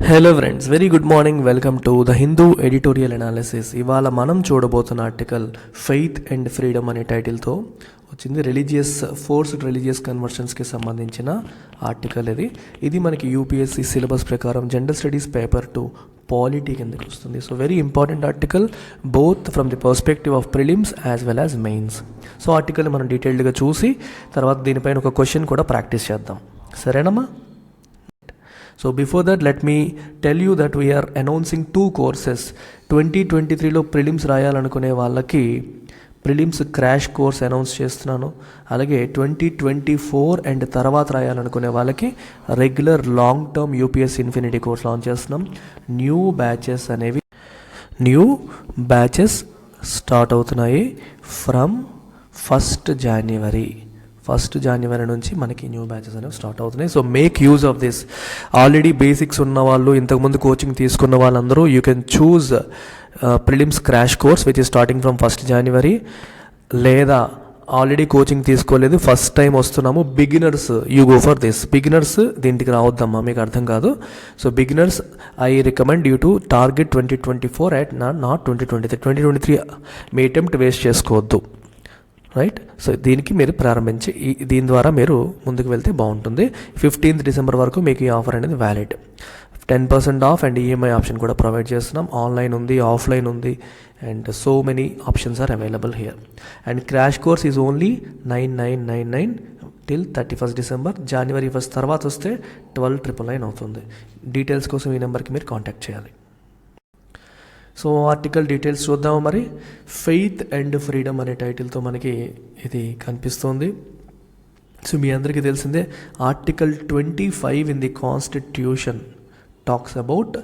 Hello friends, very good morning. Welcome to the Hindu editorial analysis. ఇవాళ మనం చూడబోతున్న article faith and freedom అనే టైటిల్తో వచ్చింది. ఫోర్స్డ్ రిలీజియస్ కన్వర్షన్స్కి సంబంధించిన ఆర్టికల్ ఇది మనకి యూపీఎస్సీ సిలబస్ ప్రకారం జనరల్ స్టడీస్ పేపర్ 2 పాలిటీ కిందకి వస్తుంది. So very important article, both from the perspective of prelims as well as mains. So article మనం డీటెయిల్డ్గా చూసి తర్వాత దీనిపైన ఒక క్వశ్చన్ కూడా ప్రాక్టీస్ చేద్దాం. సరేనమ్మా? So before that, let me tell you that we are announcing 2 courses. 2023లో prelims రాయాలనుకునే వాళ్ళకి ప్రిలిమ్స్ క్రాష్ కోర్స్ అనౌన్స్ చేస్తున్నాను. అలాగే 2024 అండ్ తర్వాత రాయాలనుకునే వాళ్ళకి regular long term UPS infinity course launch చేస్తున్నాం. న్యూ బ్యాచెస్ స్టార్ట్ అవుతున్నాయి ఫ్రమ్ 1st January నుంచి మనకి న్యూ బ్యాచెస్ అనేవి స్టార్ట్ అవుతున్నాయి. So make use of this. Already basics ఉన్న వాళ్ళు, ఇంతకుముందు కోచింగ్ తీసుకున్న వాళ్ళందరూ you can choose prelims crash course which is starting from 1st January. లేదా ఆల్రెడీ కోచింగ్ తీసుకోలేదు, ఫస్ట్ టైం వస్తున్నాము, beginners you go for this. Beginners దీంటికి రావద్దమ్మా, మీకు అర్థం కాదు. So beginners I recommend you to target 2024 at not 2023. 2023 me attempt waste చేసుకోవద్దు, right? So దీనికి మీరు ప్రారంభించి దీని ద్వారా మీరు ముందుకు వెళ్తే బాగుంటుంది. 15th December వరకు మీకు ఈ ఆఫర్ అనేది valid. 10% off and EMI option కూడా ప్రొవైడ్ చేస్తున్నాం. ఆన్లైన్ ఉంది, ఆఫ్లైన్ ఉంది, and so many options are available here. And crash course is only 9999 till 31st December. January 1st తర్వాత వస్తే 12,999 అవుతుంది. డీటెయిల్స్ కోసం ఈ నెంబర్కి మీరు కాంటాక్ట్ చేయాలి. సో ఆర్టికల్ డీటెయిల్స్ చూద్దాము. మరి ఫెయిత్ అండ్ ఫ్రీడమ్ అనే టైటిల్తో మనకి ఇది కనిపిస్తుంది. సో మీ అందరికీ తెలిసిందే, article 25 in the constitution talks about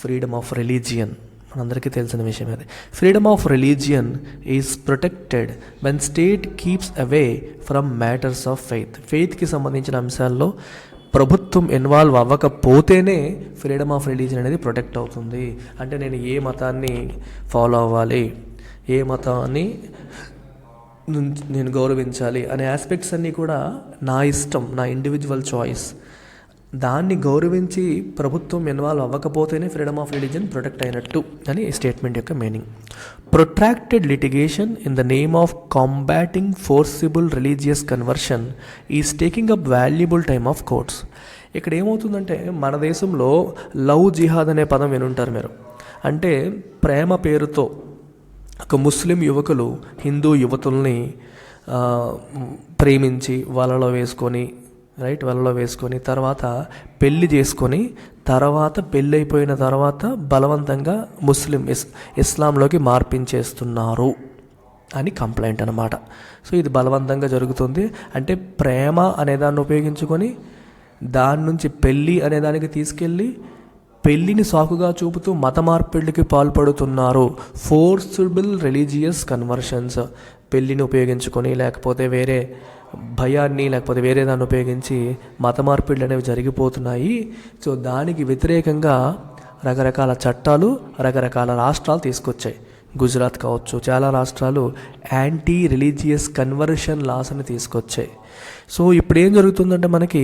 freedom of religion. మనందరికీ తెలిసిన విషయం అది. Freedom of religion is protected when state keeps away from matters of faith. ఫెయిత్కి సంబంధించిన అంశాల్లో ప్రభుత్వం ఇన్వాల్వ్ అవ్వకపోతేనే ఫ్రీడమ్ ఆఫ్ రిలీజియన్ అనేది ప్రొటెక్ట్ అవుతుంది. అంటే నేను ఏ మతాన్ని ఫాలో అవ్వాలి, ఏ మతాన్ని నేను గౌరవించాలి అనే ఆస్పెక్ట్స్ అన్నీ కూడా నా ఇష్టం, నా ఇండివిజువల్ చాయిస్. దాన్ని గౌరవించి ప్రభుత్వం ఇన్వాల్వ్ అవ్వకపోతేనే ఫ్రీడమ్ ఆఫ్ రిలీజియన్ ప్రొటెక్ట్ అయినట్టు అని ఈ స్టేట్మెంట్ యొక్క meaning. Protracted litigation in the name of combating forcible religious conversion is taking up valuable time of courts. ఇక్కడ ఏమవుతుందంటే, మన దేశంలో లవ్ జిహాద్ అనే పదం వినుంటారు మీరు. అంటే ప్రేమ పేరుతో ఒక ముస్లిం యువకులు హిందూ యువతుల్ని ప్రేమించి వలలో వేసుకొని తర్వాత పెళ్లి చేసుకొని తర్వాత పెళ్ళి అయిపోయిన తర్వాత బలవంతంగా ఇస్లాంలోకి మార్పించేస్తున్నారు అని కంప్లైంట్ అన్నమాట. సో ఇది బలవంతంగా జరుగుతుంది. అంటే ప్రేమ అనేదాన్ని ఉపయోగించుకొని దాని నుంచి పెళ్ళి అనేదానికి తీసుకెళ్ళి పెళ్ళిని సాకుగా చూపుతూ మత మార్పిడికి పాల్పడుతున్నారు. ఫోర్సిబుల్ రిలీజియస్ కన్వర్షన్స్, పెళ్ళిని ఉపయోగించుకొని లేకపోతే వేరే భయాన్ని లేకపోతే వేరే దాన్ని ఉపయోగించి మత మార్పిడులు అనేవి జరిగిపోతున్నాయి. సో దానికి వ్యతిరేకంగా రకరకాల చట్టాలు రకరకాల రాష్ట్రాలు తీసుకొచ్చాయి. గుజరాత్ కావచ్చు, చాలా రాష్ట్రాలు యాంటీ రిలీజియస్ కన్వర్షన్ లాస్ అని తీసుకొచ్చాయి. సో ఇప్పుడు ఏం జరుగుతుందంటే, మనకి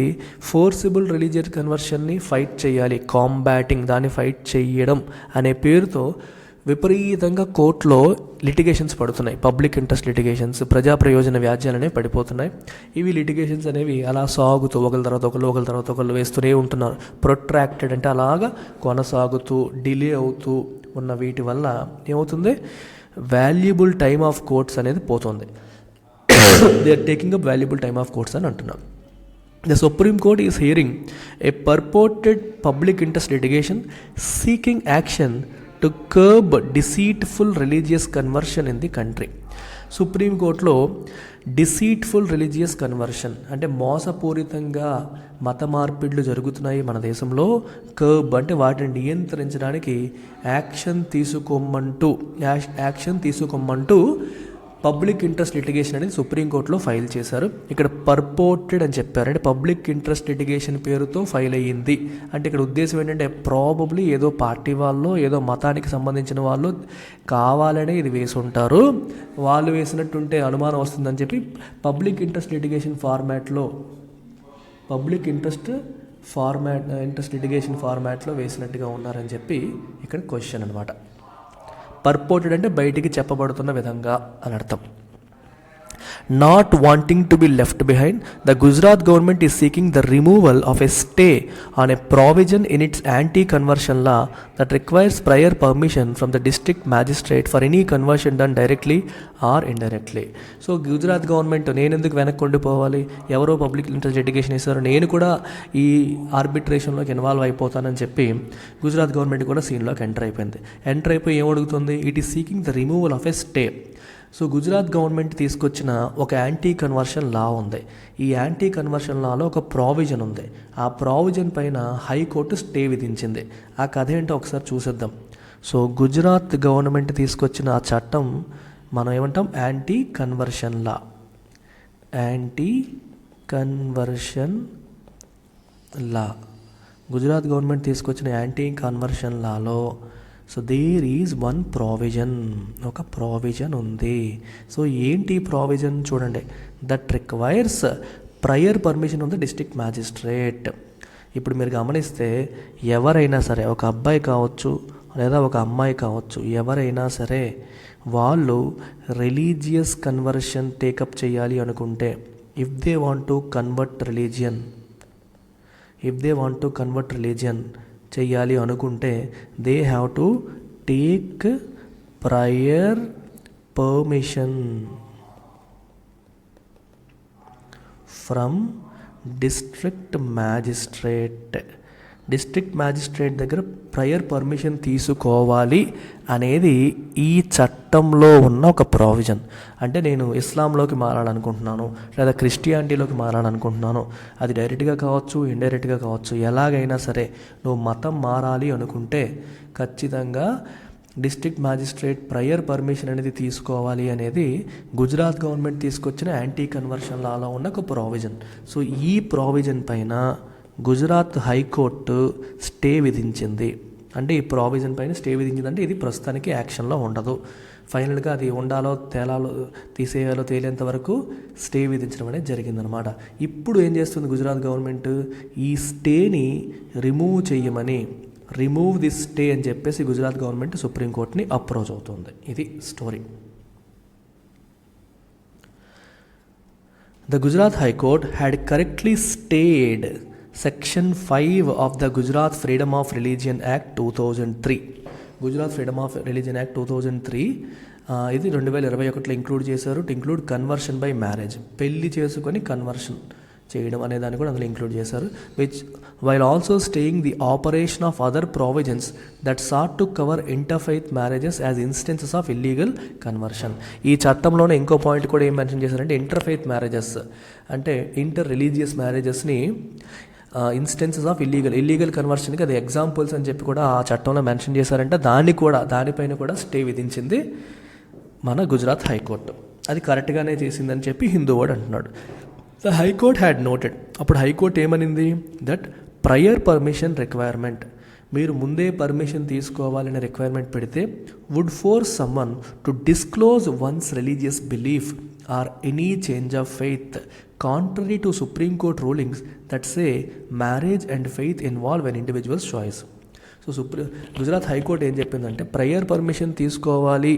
ఫోర్సిబుల్ రిలీజియస్ కన్వర్షన్ని ఫైట్ చేయాలి, కాంబాటింగ్, దాన్ని ఫైట్ చేయడం అనే పేరుతో విపరీతంగా కోర్టులో లిటిగేషన్స్ పడుతున్నాయి. పబ్లిక్ ఇంట్రెస్ట్ లిటిగేషన్స్, ప్రజా ప్రయోజన వ్యాజ్యాలు అనేవి పడిపోతున్నాయి. ఇవి లిటిగేషన్స్ అనేవి అలా సాగుతూ ఒకరి తర్వాత ఒకళ్ళు వేస్తూనే ఉంటున్నారు. ప్రొట్రాక్టెడ్ అంటే అలాగా కొనసాగుతూ డిలే అవుతూ ఉన్న వీటి వల్ల ఏమవుతుంది, వాల్యుబుల్ టైమ్ ఆఫ్ కోర్ట్స్ అనేది పోతుంది. They are taking up valuable time of courts అని అంటున్నాం. The Supreme Court is hearing a purported public interest litigation seeking action to curb deceitful religious conversion in the country. Supreme కోర్టులో deceitful religious conversion అంటే మోసపూరితంగా మత మార్పిడులు జరుగుతున్నాయి మన దేశంలో. Curb అంటే వాటిని నియంత్రించడానికి యాక్షన్ తీసుకోమంటూ పబ్లిక్ ఇంట్రెస్ట్ లిటిగేషన్ అనేది సుప్రీంకోర్టులో ఫైల్ చేశారు. ఇక్కడ పర్పోర్టెడ్ అని చెప్పారు, అంటే పబ్లిక్ ఇంట్రెస్ట్ లిటిగేషన్ పేరుతో ఫైల్ అయ్యింది. అంటే ఇక్కడ ఉద్దేశం ఏంటంటే, ప్రాబబ్లీ ఏదో పార్టీ వాళ్ళు ఏదో మతానికి సంబంధించిన వాళ్ళు కావాలనే ఇది వేసి ఉంటారు, వాళ్ళు వేసినట్టుంటే అనుమానం వస్తుందని చెప్పి పబ్లిక్ ఇంట్రెస్ట్ లిటిగేషన్ ఫార్మాట్లో పబ్లిక్ ఇంట్రెస్ట్ ఇంట్రెస్ట్ లిటిగేషన్ ఫార్మాట్లో వేసినట్టుగా ఉన్నారని చెప్పి ఇక్కడ క్వశ్చన్ అనమాట. పర్పోర్టెడ్ అంటే బయటికి చెప్పబడుతున్న విధంగా అని అర్థం. Not wanting to be left behind, the Gujarat government is seeking the removal of a stay on a provision in its anti-conversion law that requires prior permission from the district magistrate for any conversion done directly or indirectly. So Gujarat government నేను ఎందుకు వెనక్కి ఉండిపోవాలి, ఎవరో public interest litigation ఇస్తారు, నేను కూడా ఈ ఆర్బిట్రేషన్లోకి involve అయిపోతానని చెప్పి గుజరాత్ గవర్నమెంట్ కూడా సీన్లోకి ఎంటర్ అయిపోయింది. ఎంటర్ అయిపోయి ఏమడుగుతుంది, it is seeking the removal of a stay. So Gujarat government తీసుకొచ్చిన ఒక యాంటీ కన్వర్షన్ లా ఉంది. ఈ యాంటీ కన్వర్షన్ లాలో ఒక ప్రావిజన్ ఉంది. ఆ ప్రావిజన్ పైన హైకోర్టు స్టే విధించింది. ఆ కథ ఏంటో ఒకసారి చూసేద్దాం. సో గుజరాత్ గవర్నమెంట్ తీసుకొచ్చిన ఆ చట్టం మనం ఏమంటాం, anti conversion law. Anti conversion law, Gujarat government తీసుకొచ్చిన యాంటీ కన్వర్షన్ లాలో so there is one provision, ఒక ప్రావిజన్ ఉంది. సో ఏంటి ప్రావిజన్ చూడండి, that requires prior permission of the district magistrate. ఇప్పుడు మీరు గమనిస్తే ఎవరైనా సరే, ఒక అబ్బాయి కావచ్చు లేదా ఒక అమ్మాయి కావచ్చు, ఎవరైనా సరే వాళ్ళు రిలీజియస్ కన్వర్షన్ టేకప్ చేయాలి అనుకుంటే, if they want to convert religion చెయ్యాలి అనుకుంటే they have to take prior permission from district magistrate దగ్గర ప్రయర్ పర్మిషన్ తీసుకోవాలి అనేది ఈ చట్టంలో ఉన్న ఒక ప్రావిజన్. అంటే నేను ఇస్లాంలోకి మారాలనుకుంటున్నాను లేదా క్రిస్టియానిటీలోకి మారాలనుకుంటున్నాను, అది డైరెక్ట్గా కావచ్చు ఇండైరెక్ట్గా కావచ్చు, ఎలాగైనా సరే నువ్వు మతం మారాలి అనుకుంటే ఖచ్చితంగా డిస్ట్రిక్ట్ మ్యాజిస్ట్రేట్ ప్రయర్ పర్మిషన్ అనేది తీసుకోవాలి అనేది గుజరాత్ గవర్నమెంట్ తీసుకొచ్చిన యాంటీ కన్వర్షన్ లాలో ఉన్న ఒక ప్రావిజన్. సో ఈ ప్రావిజన్ పైన గుజరాత్ హైకోర్టు స్టే విధించింది. అంటే ఈ ప్రావిజన్ పైన స్టే విధించిందంటే ఇది ప్రస్తుతానికి యాక్షన్లో ఉండదు. ఫైనల్గా అది ఉండాలో తీసేయాలో తేలేంత వరకు స్టే విధించడం అనేది జరిగిందనమాట. ఇప్పుడు ఏం చేస్తుంది గుజరాత్ గవర్నమెంట్, ఈ స్టేని రిమూవ్ దిస్ స్టే అని చెప్పేసి గుజరాత్ గవర్నమెంట్ సుప్రీంకోర్టుని అప్రోచ్ అవుతుంది. ఇది story. The Gujarat High Court had correctly stayed Section 5 of the Gujarat Freedom of Religion Act 2003. Gujarat freedom of religion act 2003 ఇది 2021లో ఇంక్లూడ్ చేశారు. To include conversion by marriage, పెళ్లి చేసుకొని conversion చేయడం అనే దాన్ని కూడా అందులో ఇంక్లూడ్ చేశారు. Which while also staying the operation of other provisions that sought to cover interfaith marriages as instances of illegal conversion. ఈ చట్టంలోనే ఇంకో పాయింట్ కూడా ఏం మెన్షన్ చేశారంటే, ఇంటర్ఫెయిత్ మ్యారేజెస్ అంటే ఇంటర్ రిలీజియస్ మ్యారేజెస్ని ఇన్స్టెన్సెస్ ఆఫ్ ఇల్లీగల్ కన్వర్షన్కి అది ఎగ్జాంపుల్స్ అని చెప్పి కూడా ఆ చట్టంలో మెన్షన్ చేశారంటే దానిపైన కూడా స్టే విధించింది మన గుజరాత్ హైకోర్టు. అది కరెక్ట్గానే చేసిందని చెప్పి హిందూ వర్డ్ అంటున్నాడు. ద హైకోర్ట్ హ్యాడ్ నోటెడ్, అప్పుడు హైకోర్టు ఏమనింది, దట్ ప్రయర్ పర్మిషన్ రిక్వైర్మెంట్, మీరు ముందే పర్మిషన్ తీసుకోవాలనే రిక్వైర్మెంట్ పెడితే would force someone to disclose one's religious belief or any change of faith contrary to Supreme Court rulings that say marriage and faith involve an individual's choice. So Gujarat high court ఏం చెప్పిందంటే, prior permission తీసుకోవాలి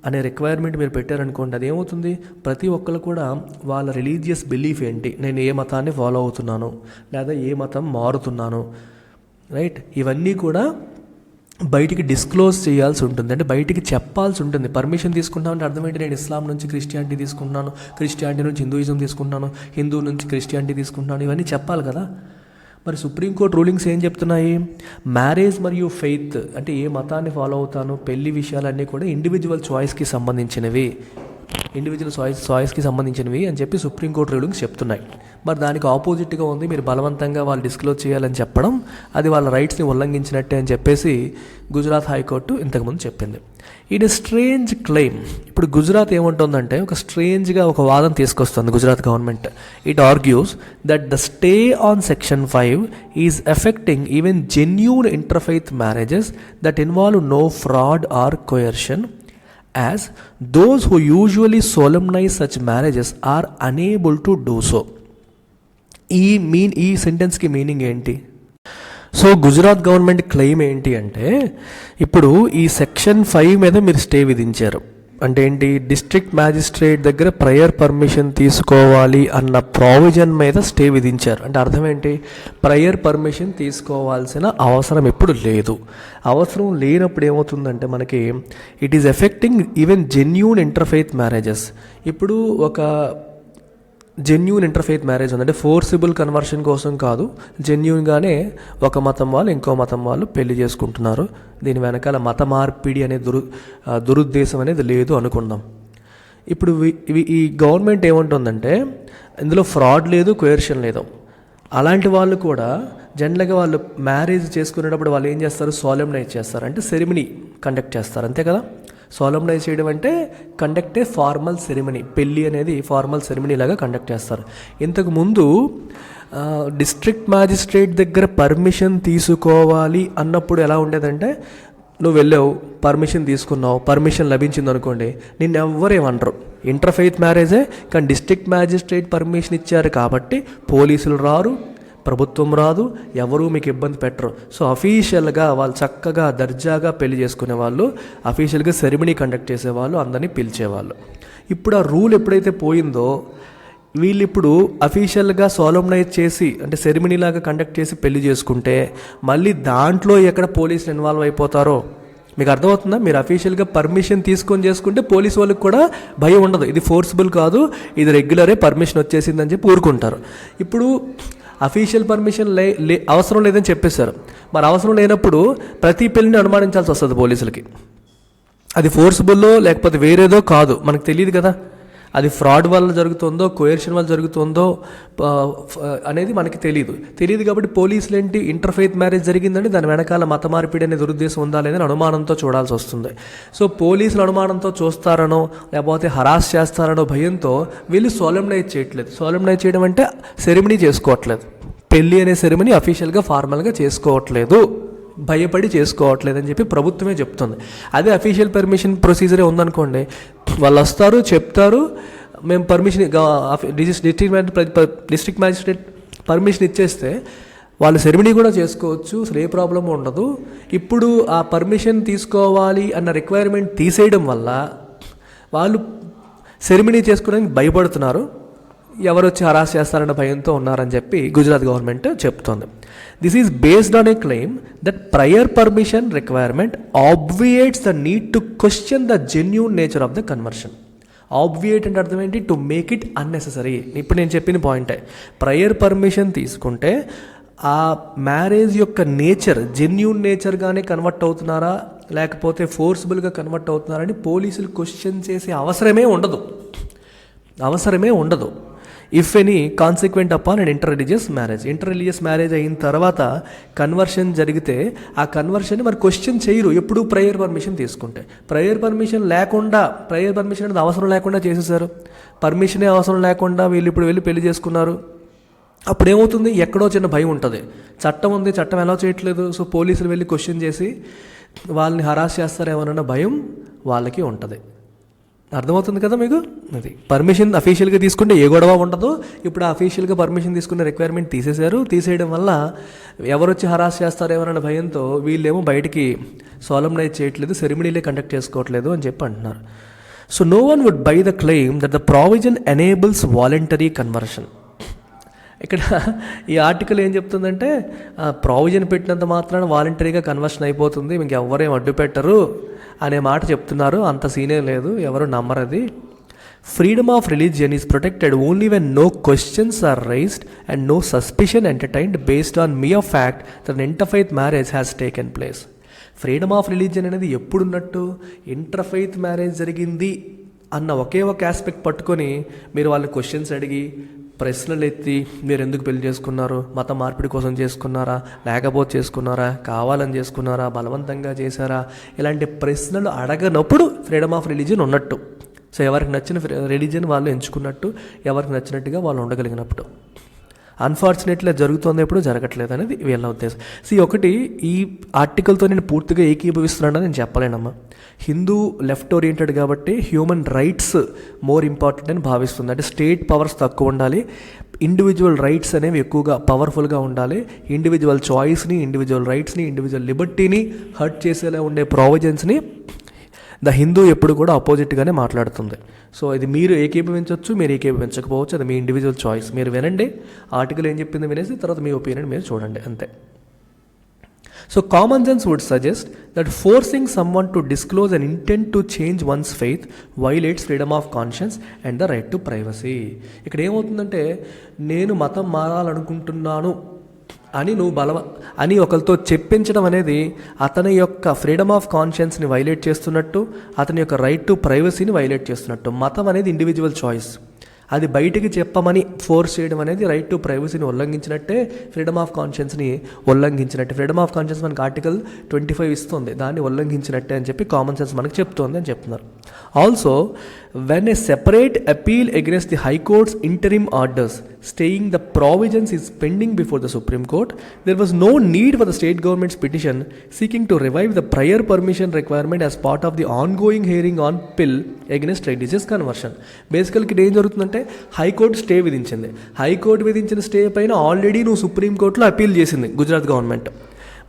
అనే requirement మీరు పెట్టారనుకోండి, అది ఏమవుతుంది, ప్రతి ఒక్కరు కూడా వాళ్ళ రిలీజియస్ బిలీఫ్ ఏంటి, నేను ఏ మతాన్ని ఫాలో అవుతున్నాను లేదా ఏ మతం మారుతున్నాను, రైట్, ఇవన్నీ కూడా బయటికి డిస్క్లోజ్ చేయాల్సి ఉంటుంది. అంటే బయటికి చెప్పాల్సి ఉంటుంది. పర్మిషన్ తీసుకుంటామంటే అర్థం ఏంటి, నేను ఇస్లాం నుంచి క్రిస్టియానిటీ తీసుకుంటున్నాను, క్రిస్టియానిటీ నుంచి హిందూయిజం తీసుకుంటున్నాను, హిందూ నుంచి క్రిస్టియానిటీ తీసుకుంటున్నాను, ఇవన్నీ చెప్పాలి కదా. మరి సుప్రీంకోర్టు రూలింగ్స్ ఏం చెప్తున్నాయి, మ్యారేజ్ మరియు ఫెయిత్ అంటే ఏ మతాన్ని ఫాలో అవుతాను, పెళ్లి విషయాలన్నీ కూడా ఇండివిజువల్ చాయిస్కి సంబంధించినవి అని చెప్పి సుప్రీంకోర్టు రూలింగ్స్ చెప్తున్నాయి. మరి దానికి ఆపోజిట్గా ఉంది, మీరు బలవంతంగా వాళ్ళు డిస్క్లోజ్ చేయాలని చెప్పడం అది వాళ్ళ రైట్స్ని ఉల్లంఘించినట్టే అని చెప్పేసి గుజరాత్ హైకోర్టు ఇంతకుముందు చెప్పింది. ఇది స్ట్రేంజ్ క్లెయిమ్. ఇప్పుడు గుజరాత్ ఏమంటుందంటే, ఒక స్ట్రేంజ్గా ఒక వాదన తీసుకొస్తుంది Gujarat government. It argues that the stay on section 5 is affecting even genuine interfaith marriages that involve no fraud or coercion, as those who usually solemnize such marriages are unable to do so. ఈ సెంటెన్స్కి meaning ఏంటి? So Gujarat government claim ఏంటి అంటే, ఇప్పుడు ఈ section 5 మీద మీరు stay విధించారు. అంటే ఏంటి? డిస్ట్రిక్ట్ మ్యాజిస్ట్రేట్ దగ్గర ప్రయర్ పర్మిషన్ తీసుకోవాలి అన్న ప్రావిజన్ మీద స్టే విధించారు. అంటే అర్థం ఏంటి? ప్రయర్ పర్మిషన్ తీసుకోవాల్సిన అవసరం ఇప్పుడు లేదు. అవసరం లేనప్పుడు ఏమవుతుందంటే మనకి it is affecting even genuine interfaith marriages. ఇప్పుడు ఒక జెన్యూన్ ఇంటర్ఫెయిత్ మ్యారేజ్ ఉంది, అంటే ఫోర్సిబుల్ కన్వర్షన్ కోసం కాదు, జెన్యూన్గానే ఒక మతం వాళ్ళు ఇంకో మతం వాళ్ళు పెళ్లి చేసుకుంటున్నారు. దీని వెనకాల మత మార్పిడి అనే దురుద్దేశం అనేది లేదు అనుకుందాం. ఇప్పుడు ఈ గవర్నమెంట్ ఏమంటుందంటే ఇందులో ఫ్రాడ్ లేదు, కోయర్షన్ లేదు. అలాంటి వాళ్ళు కూడా జనరల్గా వాళ్ళు మ్యారేజ్ చేసుకునేటప్పుడు వాళ్ళు ఏం చేస్తారు? సోలెమ్నైజ్ చేస్తారు, అంటే సెరిమనీ కండక్ట్ చేస్తారు, అంతే కదా. సోలెమ్నైజ్ చేయడం అంటే కండక్ట్ ఏ ఫార్మల్ సెరిమనీ. పెళ్ళి అనేది ఫార్మల్ సెరిమనీ లాగా కండక్ట్ చేస్తారు. ఇంతకుముందు డిస్ట్రిక్ట్ మ్యాజిస్ట్రేట్ దగ్గర పర్మిషన్ తీసుకోవాలి అన్నప్పుడు ఎలా ఉండేదంటే, నువ్వు వెళ్ళావు, పర్మిషన్ తీసుకున్నావు, పర్మిషన్ లభించింది అనుకోండి, నిన్ను ఎవ్వరేమనరు. ఇంటర్ఫెయిత్ మ్యారేజే, కానీ డిస్ట్రిక్ట్ మ్యాజిస్ట్రేట్ పర్మిషన్ ఇచ్చారు కాబట్టి పోలీసులు రారు, ప్రభుత్వం రాదు, ఎవరూ మీకు ఇబ్బంది పెట్టరు. సో అఫీషియల్గా వాళ్ళు చక్కగా దర్జాగా పెళ్లి చేసుకునే వాళ్ళు, అఫీషియల్గా సెరిమనీ కండక్ట్ చేసేవాళ్ళు, అందరినీ పిలిచేవాళ్ళు. ఇప్పుడు ఆ రూల్ ఎప్పుడైతే పోయిందో, వీళ్ళు ఇప్పుడు అఫీషియల్గా సోలెమ్నైజ్ చేసి అంటే సెరిమనీ లాగా కండక్ట్ చేసి పెళ్లి చేసుకుంటే మళ్ళీ దాంట్లో ఎక్కడ పోలీసులు ఇన్వాల్వ్ అయిపోతారో మీకు అర్థమవుతుందా? మీరు అఫీషియల్గా పర్మిషన్ తీసుకొని చేసుకుంటే పోలీసు వాళ్ళకి కూడా భయం ఉండదు, ఇది ఫోర్సిబుల్ కాదు, ఇది రెగ్యులరే, పర్మిషన్ వచ్చేసిందని చెప్పి ఊరుకుంటారు. ఇప్పుడు అఫీషియల్ పర్మిషన్ అవసరం లేదని చెప్పేశారు. మరి అవసరం లేనప్పుడు ప్రతి పెళ్లిని అనుమానించాల్సి వస్తుంది పోలీసులకి. అది ఫోర్సిబుల్లో లేకపోతే వేరేదో కాదు, మనకు తెలియదు కదా. అది ఫ్రాడ్ వల్ల జరుగుతుందో, కోయర్షన్ వల్ల జరుగుతుందో అనేది మనకి తెలియదు కాబట్టి పోలీసులు ఏంటి, ఇంటర్ఫెయిత్ మ్యారేజ్ జరిగిందంటే దాని వెనకాల మత మార్పిడి అనే దురుద్దేశం ఉందా లేదని అనుమానంతో చూడాల్సి వస్తుంది. సో పోలీసులు అనుమానంతో చూస్తారనో లేకపోతే హరాస్ చేస్తారనో భయంతో వీళ్ళు సోలెమ్నైజ్ చేయట్లేదు. సోలెమ్నైజ్ చేయడం అంటే సెరిమనీ చేసుకోవట్లేదు, పెళ్ళి అనే సెరిమనీ అఫీషియల్గా ఫార్మల్గా చేసుకోవట్లేదు, భయపడి చేసుకోవట్లేదు అని చెప్పి ప్రభుత్వమే చెప్తుంది. అదే అఫీషియల్ పర్మిషన్ ప్రొసీజరే ఉందనుకోండి, వాళ్ళు వస్తారు, చెప్తారు, మేము పర్మిషన్ డిస్ట్రిక్ట్ మ్యాజిస్ట్రేట్ పర్మిషన్ ఇచ్చేస్తే వాళ్ళు సెరిమనీ కూడా చేసుకోవచ్చు, అసలు ఏ ప్రాబ్లం ఉండదు. ఇప్పుడు ఆ పర్మిషన్ తీసుకోవాలి అన్న రిక్వైర్మెంట్ తీసేయడం వల్ల వాళ్ళు సెరిమనీ చేసుకోవడానికి భయపడుతున్నారు, ఎవరు వచ్చి హరాస్ చేస్తారన్న భయంతో ఉన్నారని చెప్పి గుజరాత్ గవర్నమెంట్ చెప్తోంది. This is based on a claim that prior permission requirement obviates the need to question the genuine nature of the conversion. Obviate అంటే అర్థం ఏంటి? To make it unnecessary. ఇప్పుడు నేను చెప్పిన పాయింటే, ప్రయర్ పర్మిషన్ తీసుకుంటే ఆ మ్యారేజ్ యొక్క నేచర్ జెన్యూన్ నేచర్గానే కన్వర్ట్ అవుతున్నారా లేకపోతే ఫోర్సిబుల్గా కన్వర్ట్ అవుతున్నారని పోలీసులు క్వశ్చన్ చేసే అవసరమే ఉండదు. If any consequent upon and inter religious marriage అయిన తర్వాత కన్వర్షన్ జరిగితే ఆ కన్వర్షన్ని మరి క్వశ్చన్ చేయరు ఎప్పుడు ప్రయర్ పర్మిషన్ తీసుకుంటే. ప్రయర్ పర్మిషన్ అనేది అవసరం లేకుండా చేసేసారు, పర్మిషనే అవసరం లేకుండా వీళ్ళు ఇప్పుడు వెళ్ళి పెళ్లి చేసుకున్నారు. అప్పుడు ఏమవుతుంది? ఎక్కడో చిన్న భయం ఉంటుంది, చట్టం ఉంది, చట్టం ఎలా చేయట్లేదు, సో పోలీసులు వెళ్ళి క్వశ్చన్ చేసి వాళ్ళని హరాస్ చేస్తారేమోనన్న భయం వాళ్ళకి ఉంటుంది. అర్థమవుతుంది కదా మీకు? అది పర్మిషన్ అఫీషియల్గా తీసుకుంటే ఏ గొడవ ఉండదు. ఇప్పుడు అఫీషియల్గా పర్మిషన్ తీసుకునే రిక్వైర్మెంట్ తీసేయడం వల్ల ఎవరు వచ్చి హరాస్ చేస్తారేమోనన్న భయంతో వీళ్ళేమో బయటికి సోలెమ్నైజ్ చేయట్లేదు, సెరిమనీలే కండక్ట్ చేసుకోవట్లేదు అని చెప్పి అంటున్నారు. So no one would buy the claim that the provision enables voluntary conversion. ఇక్కడ ఈ ఆర్టికల్ ఏం చెప్తుందంటే, ప్రావిజన్ పెట్టినంత మాత్రాన వాలంటరీగా కన్వర్షన్ అయిపోతుంది, మీకు ఎవరేం అడ్డు పెట్టరు అనే మాట చెప్తున్నారు. అంత సీనే లేదు, ఎవరు నమ్మరది. Freedom of religion is protected only when no questions are raised and no suspicion entertained based on mere fact that interfaith marriage has taken place. Freedom of religion అనేది ఎప్పుడున్నట్టు? ఇంటర్ఫెయిత్ మ్యారేజ్ జరిగింది అన్న ఒకే ఒక ఆస్పెక్ట్ పట్టుకొని మీరు వాళ్ళని questions అడిగి ప్రశ్నలు ఎత్తి మీరు ఎందుకు పెళ్లి చేసుకున్నారు, మత మార్పిడి కోసం చేసుకున్నారా, లేకపోతే చేసుకున్నారా, కావాలని చేసుకున్నారా, బలవంతంగా చేశారా, ఇలాంటి ప్రశ్నలు అడగనప్పుడు ఫ్రీడమ్ ఆఫ్ రిలీజియన్ ఉన్నట్టు. సో ఎవరికి నచ్చిన రిలీజియన్ వాళ్ళు ఎంచుకున్నట్టు, ఎవరికి నచ్చినట్టుగా వాళ్ళు ఉండగలిగినప్పుడు. అన్ఫార్చునేట్లీ జరుగుతుంది, ఎప్పుడు జరగట్లేదు అనేది వీళ్ళ ఉద్దేశం. ఒకటి ఈ ఆర్టికల్తో నేను పూర్తిగా ఏకీభవిస్తున్నానని నేను చెప్పలేనమ్మా. హిందూ లెఫ్ట్ ఓరియంటెడ్ కాబట్టి హ్యూమన్ రైట్స్ మోర్ ఇంపార్టెంట్ అని భావిస్తుంది. అంటే స్టేట్ పవర్స్ తక్కువ ఉండాలి, ఇండివిజువల్ రైట్స్ అనేవి ఎక్కువగా పవర్ఫుల్గా ఉండాలి. ఇండివిజువల్ చాయిస్ని, ఇండివిజువల్ రైట్స్ని, ఇండివిజువల్ లిబర్టీని హర్ట్ చేసేలా ఉండే ప్రావిజన్స్ని ద హిందూ ఎప్పుడు కూడా అపోజిట్గానే మాట్లాడుతుంది. సో ఇది మీరు ఏకీభవించవచ్చు, మీరు ఏకీభవించకపోవచ్చు, అది మీ ఇండివిజువల్ చాయిస్. మీరు వినండి, ఆర్టికల్ ఏం చెప్పింది వినేసి తర్వాత మీ ఒపీనియన్ మీరు చూడండి, అంతే. So common sense would suggest that forcing someone to disclose an intent to change one's faith violates freedom of conscience and the right to privacy. ఇక్కడ ఏమవుతుందంటే, నేను మతం మారాలనుకుంటున్నాను అని అని ఒకరితో చెప్పించడం అనేది అతని యొక్క ఫ్రీడమ్ ఆఫ్ కాన్షియన్స్ని వైలేట్ చేస్తున్నట్టు, అతని యొక్క రైట్ టు ప్రైవసీని వైలేట్ చేస్తున్నట్టు. మతం అనేది ఇండివిజువల్ చాయిస్, అది బయటికి చెప్పమని ఫోర్స్ చేయడం అనేది రైట్ టు ప్రైవసీని ఉల్లంఘించినట్టే, ఫ్రీడమ్ ఆఫ్ కాన్షియన్స్ని ఉల్లంఘించినట్టే. ఫ్రీడమ్ ఆఫ్ కాన్షియన్స్ మనకి ఆర్టికల్ 25 ఇస్తుంది, దాన్ని ఉల్లంఘించినట్టే అని చెప్పి కామన్ సెన్స్ మనకు చెప్తోంది అని చెప్తున్నారు. Also when a separate appeal against the High Court's interim orders staying the provisions is pending before the Supreme Court, there was no need for the state government's petition seeking to revive the prior permission requirement as part of the ongoing hearing on bill against religious conversion. బేసికల్కి ఏం జరుగుతుందంటే, high court stay విధించింది. High court విధించిన stay పైన already నువ్వు సుప్రీంకోర్టులో appeal చేసింది Gujarat government.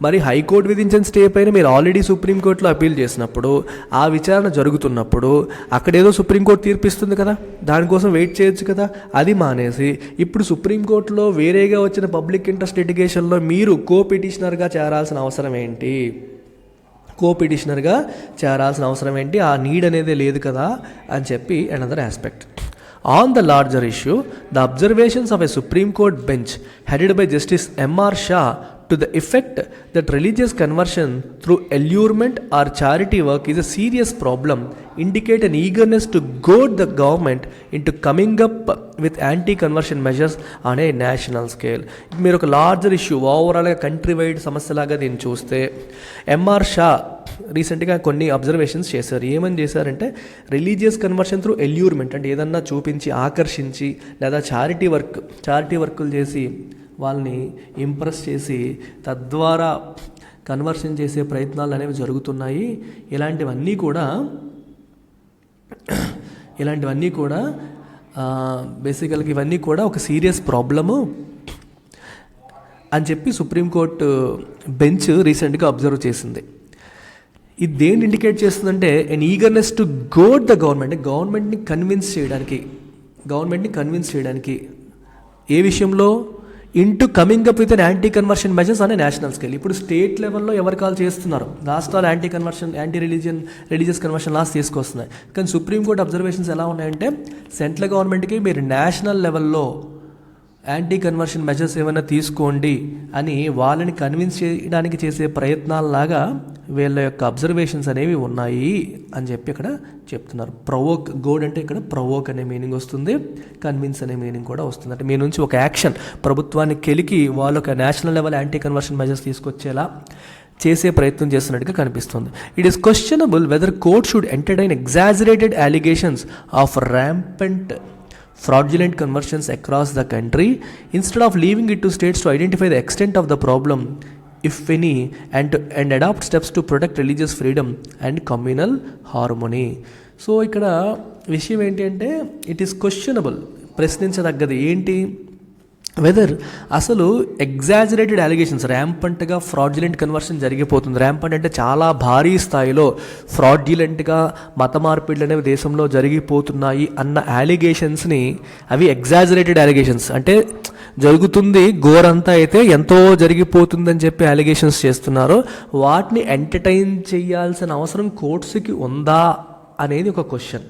మరి high court విధించిన స్టే పైన మీరు ఆల్రెడీ సుప్రీంకోర్టులో అప్పీల్ చేసినప్పుడు, ఆ విచారణ జరుగుతున్నప్పుడు అక్కడేదో సుప్రీంకోర్టు తీర్పిస్తుంది కదా, దానికోసం వెయిట్ చేయొచ్చు కదా. అది మానేసి ఇప్పుడు సుప్రీంకోర్టులో వేరేగా వచ్చిన పబ్లిక్ ఇంట్రెస్ట్ లిటిగేషన్లో మీరు కో-పిటిషనర్గా చేరాల్సిన అవసరం ఏంటి? ఆ నీడ్ అనేది లేదు కదా అని చెప్పి another aspect. On the larger issue, the observations of a Supreme Court bench headed by Justice M.R. Shah to the effect that religious conversion through allurement or charity work is a serious problem indicate an eagerness to goad the government into coming up with anti-conversion measures on a national scale. మీరు ఒక larger issue, ఓవరాల్గా country wide సమస్యలాగా దీన్ని చూస్తే, MR Shah రీసెంట్గా కొన్ని observations చేశారు. ఏమని చేశారంటే, రిలీజియస్ కన్వర్షన్ త్రూ ఎల్యూర్మెంట్ అంటే ఏదన్నా చూపించి ఆకర్షించి, లేదా చారిటీ వర్కులు చేసి వాళ్ళని ఇంప్రెస్ చేసి తద్వారా కన్వర్షన్ చేసే ప్రయత్నాలు అనేవి జరుగుతున్నాయి. ఇలాంటివన్నీ కూడా బేసికల్గా ఇవన్నీ కూడా ఒక సీరియస్ ప్రాబ్లము అని చెప్పి సుప్రీంకోర్టు బెంచ్ రీసెంట్గా అబ్జర్వ్ చేసింది. ఇది దేన్ని ఇండికేట్ చేస్తుందంటే, an eagerness to goad the government, గవర్నమెంట్ని కన్విన్స్ చేయడానికి ఏ విషయంలో, into coming up with an anti conversion measures అనే నేషనల్ స్కేల్. ఇప్పుడు స్టేట్ లెవెల్లో ఎవరు కాల్ చేస్తున్నారు, రాష్ట్రాలు యాంటీ రిలీజియస్ కన్వర్షన్ లాస్ తీసుకొస్తున్నాయి. కానీ సుప్రీంకోర్టు అబ్జర్వేషన్స్ ఎలా ఉన్నాయంటే, సెంట్రల్ గవర్నమెంట్కి మీరు నేషనల్ లెవెల్లో యాంటీ కన్వర్షన్ మెజర్స్ ఏమైనా తీసుకోండి అని వాళ్ళని కన్విన్స్ చేయడానికి చేసే ప్రయత్నాలలాగా వీళ్ళ యొక్క అబ్జర్వేషన్స్ అనేవి ఉన్నాయి అని చెప్పి ఇక్కడ చెప్తున్నారు. గోడ్ అంటే ఇక్కడ ప్రొవోక్ అనే మీనింగ్ వస్తుంది, కన్విన్స్ అనే మీనింగ్ కూడా వస్తుంది. అంటే మీ నుంచి ఒక యాక్షన్ ప్రభుత్వాన్ని కెలికి వాళ్ళు ఒక national level anti conversion measures తీసుకొచ్చేలా చేసే ప్రయత్నం చేస్తున్నట్టుగా కనిపిస్తుంది. It is questionable whether court should entertain exaggerated allegations of rampant fraudulent conversions across the country instead of leaving it to states to identify the extent of the problem, if any, and adopt steps to protect religious freedom and communal harmony. So ఇక్కడ విషయం ఏంటి అంటే, it is questionable, ప్రశ్నించదగ్గది ఏంటి, weather అసలు exaggerated allegations, ర్యాంపంట్గా fraudulent conversion జరిగిపోతుంది. ర్యాంపంట్ అంటే చాలా భారీ స్థాయిలో ఫ్రాడ్యులెంట్గా మత మార్పిడులు అనేవి దేశంలో జరిగిపోతున్నాయి అన్న అలిగేషన్స్ని, అవి ఎగ్జాజరేటెడ్ అలిగేషన్స్ అంటే జరుగుతుంది ఘోరంతా అయితే ఎంతో జరిగిపోతుందని చెప్పి అలిగేషన్స్ చేస్తున్నారు. వాటిని ఎంటర్టైన్ చేయాల్సిన అవసరం కోర్ట్స్కి ఉందా అనేది ఒక question.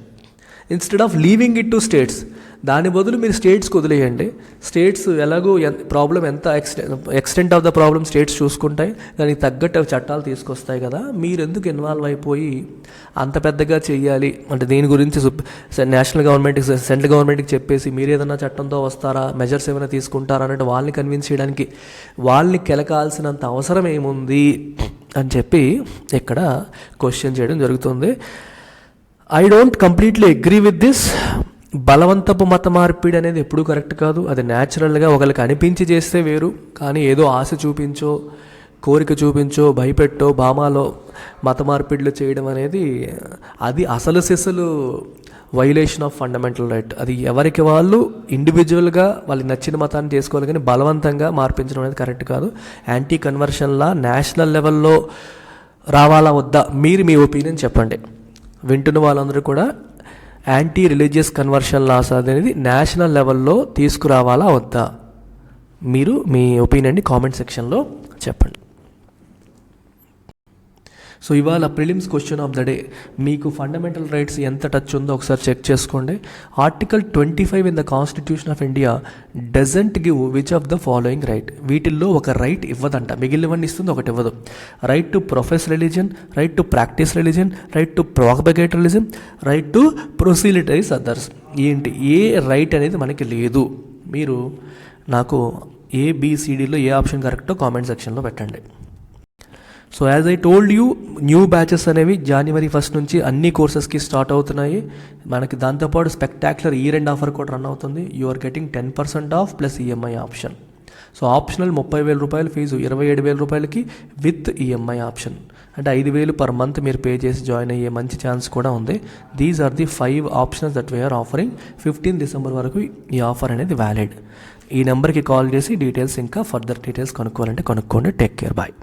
Instead of leaving it to states, దాని బదులు మీరు స్టేట్స్కి వదిలేయండి. స్టేట్స్ ఎలాగో ప్రాబ్లం ఎంత extent of the problem states చూసుకుంటాయి, దానికి తగ్గట్టు చట్టాలు తీసుకొస్తాయి కదా. మీరు ఎందుకు ఇన్వాల్వ్ అయిపోయి అంత పెద్దగా చెయ్యాలి అంటే, దీని గురించి నేషనల్ గవర్నమెంట్కి, సెంట్రల్ గవర్నమెంట్కి చెప్పేసి మీరు ఏదైనా చట్టంతో వస్తారా, మెజర్స్ ఏమైనా తీసుకుంటారా అంటే వాళ్ళని కన్విన్స్ చేయడానికి వాళ్ళని కెలకాల్సినంత అవసరం ఏముంది అని చెప్పి ఇక్కడ క్వశ్చన్ చేయడం జరుగుతుంది. I don't completely agree with this. బలవంతపు మత మార్పిడి అనేది ఎప్పుడూ కరెక్ట్ కాదు. అది న్యాచురల్గా ఒకరికి అనిపించి చేస్తే వేరు, కానీ ఏదో ఆశ చూపించో, కోరిక చూపించో, భయపెట్టో, భామాలో మత మార్పిడిలు చేయడం అనేది అది అసలు సిసలు వైలేషన్ ఆఫ్ ఫండమెంటల్ రైట్. అది ఎవరికి వాళ్ళు ఇండివిజువల్గా వాళ్ళకి నచ్చిన మతాన్ని చేసుకోవాలి, కానీ బలవంతంగా మార్పించడం అనేది కరెక్ట్ కాదు. యాంటీ కన్వర్షన్ లా నేషనల్ లెవెల్లో రావాలా వద్దా, మీరు మీ ఒపీనియన్ చెప్పండి. వింటున్న వాళ్ళందరూ కూడా యాంటీ రిలీజియస్ కన్వర్షన్ లాస్ అనేది నేషనల్ లెవెల్లో తీసుకురావాలా వద్దా, మీరు మీ ఒపీనియన్ని కామెంట్ సెక్షన్లో చెప్పండి. సో ఇవాళ prelims question of the day, మీకు ఫండమెంటల్ రైట్స్ ఎంత టచ్ ఉందో ఒకసారి చెక్ చేసుకోండి. Article 25 in the constitution of India doesn't give which of the following right. వీటిల్లో ఒక రైట్ ఇవ్వదంట, మిగిలినవన్నీ ఇస్తుంది, ఒకటి ఇవ్వదు. Right to profess religion, right to practise religion, right to propagate religion, right to proselytise others. ఏంటి ఏ రైట్ అనేది మనకి లేదు. మీరు నాకు ABCDలో ఏ ఆప్షన్ కరెక్టో కామెంట్ సెక్షన్లో పెట్టండి. So as I told you, new batches అనేవి January 1 నుంచి అన్ని కోర్సెస్కి స్టార్ట్ అవుతున్నాయి. మనకి దాంతోపాటు స్పెక్టాక్యులర్ ఇయర్ ఎండ్ ఆఫర్ కూడా రన్ అవుతుంది. You are getting 10% off plus EMI option. So optional 30,000 రూపాయల ఫీజు 27,000 రూపాయలకి విత్ EMI ఆప్షన్. అంటే 5,000 పర్ మంత్ మీరు పే చేసి జాయిన్ అయ్యే మంచి ఛాన్స్ కూడా ఉంది. These are the 5 options that we're offering. 15 December వరకు ఈ ఆఫర్ అనేది వ్యాలిడ్. ఈ నెంబర్కి కాల్ చేసి డీటెయిల్స్ ఇంకా ఫర్దర్ డీటెయిల్స్ కనుక్కోవాలంటే కనుక్కోండి. Take care, bye.